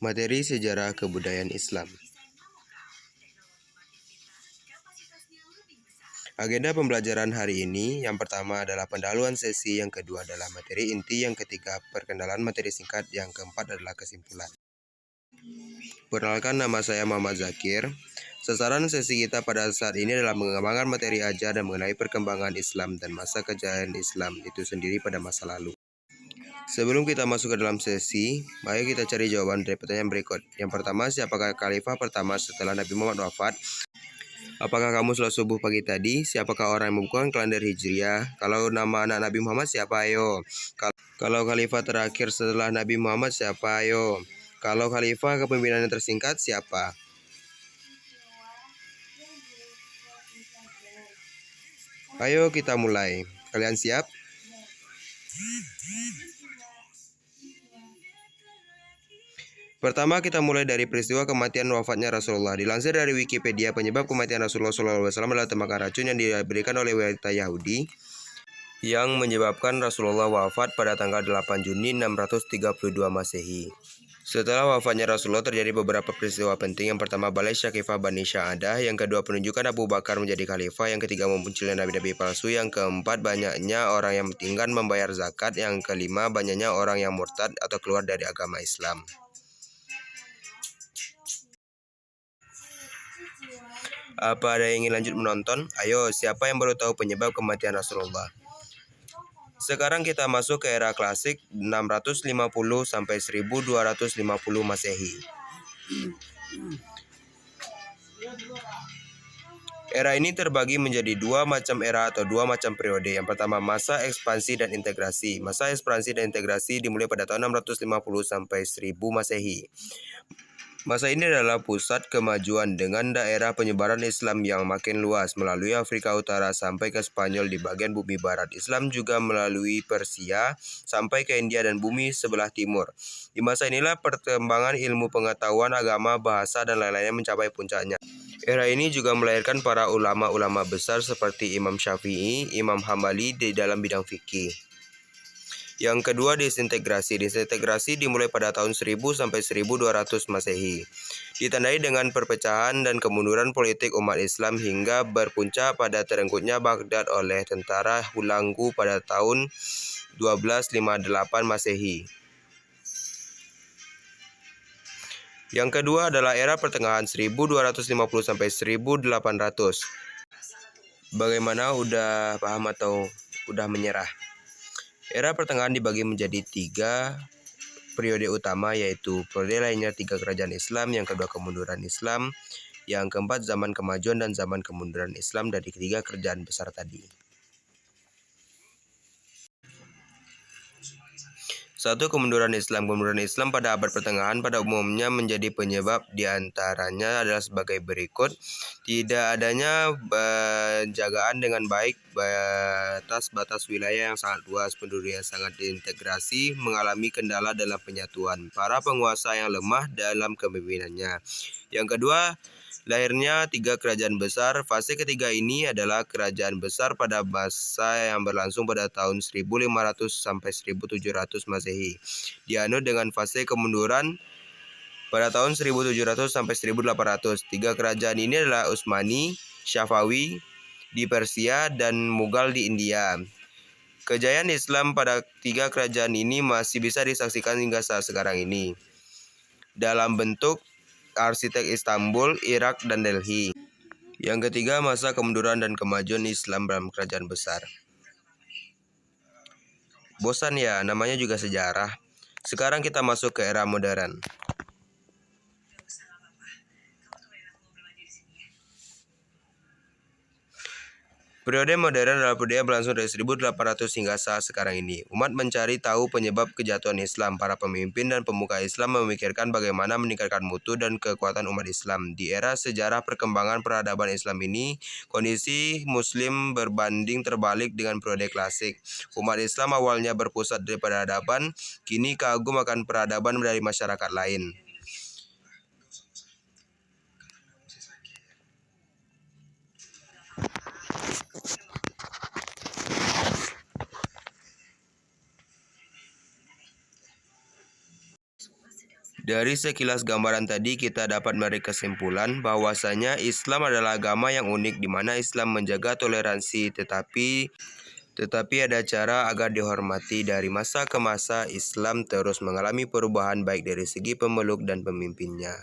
Materi sejarah kebudayaan Islam. Agenda pembelajaran hari ini, yang pertama adalah pendahuluan sesi, yang kedua adalah materi inti, yang ketiga perkenalan materi singkat, yang keempat adalah kesimpulan. Perkenalkan, nama saya Muhammad Zakir. Sasaran sesi kita pada saat ini adalah mengembangkan materi ajar dan mengenai perkembangan Islam dan masa kejayaan Islam itu sendiri pada masa lalu. Sebelum kita masuk ke dalam sesi, mari kita cari jawaban dari pertanyaan berikut. Yang pertama, siapakah khalifah pertama setelah Nabi Muhammad wafat? Apakah kamu sholat subuh pagi tadi? Siapakah orang yang membukukan kalender Hijriah? Kalau nama anak Nabi Muhammad siapa? Ayo. Kalau khalifah terakhir setelah Nabi Muhammad siapa? Ayo. Kalau khalifah kepemimpinan yang tersingkat siapa? Ayo kita mulai. Kalian siap? Pertama, kita mulai dari peristiwa kematian wafatnya Rasulullah. Dilansir dari Wikipedia, penyebab kematian Rasulullah SAW adalah termakan racun yang diberikan oleh wanita Yahudi yang menyebabkan Rasulullah wafat pada tanggal 8 Juni 632 Masehi. Setelah wafatnya Rasulullah terjadi beberapa peristiwa penting. Yang pertama, Balai Syakifah Bani Sya'adah. Yang kedua, penunjukan Abu Bakar menjadi khalifah. Yang ketiga, munculnya nabi-nabi palsu. Yang keempat, banyaknya orang yang enggan membayar zakat. Yang kelima, banyaknya orang yang murtad atau keluar dari agama Islam. Apa ada yang ingin lanjut menonton? Ayo, siapa yang baru tahu penyebab kematian Rasulullah? Sekarang kita masuk ke era klasik 650 sampai 1250 Masehi. Era ini terbagi menjadi dua macam era atau dua macam periode. Yang pertama, masa ekspansi dan integrasi. Masa ekspansi dan integrasi dimulai pada tahun 650 sampai 1000 Masehi. Masa ini adalah pusat kemajuan dengan daerah penyebaran Islam yang makin luas melalui Afrika Utara sampai ke Spanyol di bagian bumi barat. Islam juga melalui Persia sampai ke India dan bumi sebelah timur. Di masa inilah perkembangan ilmu pengetahuan, agama, bahasa, dan lain-lainnya mencapai puncaknya. Era ini juga melahirkan para ulama-ulama besar seperti Imam Syafi'i, Imam Hambali di dalam bidang fikih. Yang kedua, disintegrasi. Disintegrasi dimulai pada tahun 1000 sampai 1200 Masehi. Ditandai dengan perpecahan dan kemunduran politik umat Islam hingga berpuncak pada terenggutnya Baghdad oleh tentara Hulanggu pada tahun 1258 Masehi. Yang kedua adalah era pertengahan 1250 sampai 1800. Bagaimana, udah paham atau udah menyerah? Era pertengahan dibagi menjadi tiga periode utama, yaitu periode lainnya 3 kerajaan Islam, yang kedua kemunduran Islam, yang keempat zaman kemajuan dan zaman kemunduran Islam dari ketiga kerajaan besar tadi. 1. Kemunduran Islam. Kemunduran Islam pada abad pertengahan pada umumnya menjadi penyebab diantaranya adalah sebagai berikut. Tidak adanya penjagaan dengan baik, batas-batas wilayah yang sangat luas, penduduk yang sangat diintegrasi, mengalami kendala dalam penyatuan, para penguasa yang lemah dalam kepemimpinannya. Yang kedua, lahirnya 3 kerajaan besar. Fase ketiga ini adalah kerajaan besar pada masa yang berlangsung pada tahun 1500 sampai 1700 Masehi. Dianut dengan fase kemunduran pada tahun 1700 sampai 1800. 3 kerajaan ini adalah Utsmani, Syafawi di Persia, dan Mughal di India. Kejayaan Islam pada 3 kerajaan ini masih bisa disaksikan hingga saat sekarang ini dalam bentuk arsitek Istanbul, Irak, dan Delhi. Yang ketiga, masa kemunduran dan kemajuan Islam dalam kerajaan besar. Bosan ya, namanya juga sejarah. Sekarang kita masuk ke era modern. Periode modern adalah periode yang berlangsung dari 1800 hingga saat sekarang ini. Umat mencari tahu penyebab kejatuhan Islam. Para pemimpin dan pemuka Islam memikirkan bagaimana meningkatkan mutu dan kekuatan umat Islam. Di era sejarah perkembangan peradaban Islam ini, kondisi Muslim berbanding terbalik dengan periode klasik. Umat Islam awalnya berpusat dari peradaban, kini kagum akan peradaban dari masyarakat lain. Dari sekilas gambaran tadi kita dapat menarik kesimpulan bahwasanya Islam adalah agama yang unik di mana Islam menjaga toleransi tetapi ada cara agar dihormati. Dari masa ke masa, Islam terus mengalami perubahan baik dari segi pemeluk dan pemimpinnya.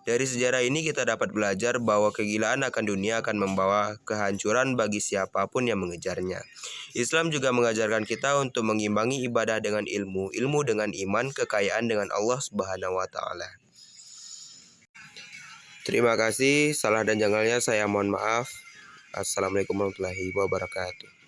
Dari sejarah ini kita dapat belajar bahwa kegilaan akan dunia akan membawa kehancuran bagi siapapun yang mengejarnya. Islam juga mengajarkan kita untuk mengimbangi ibadah dengan ilmu, ilmu dengan iman, kekayaan dengan Allah Subhanahu wa taala. Terima kasih, salah dan janggalnya saya mohon maaf. Assalamualaikum warahmatullahi wabarakatuh.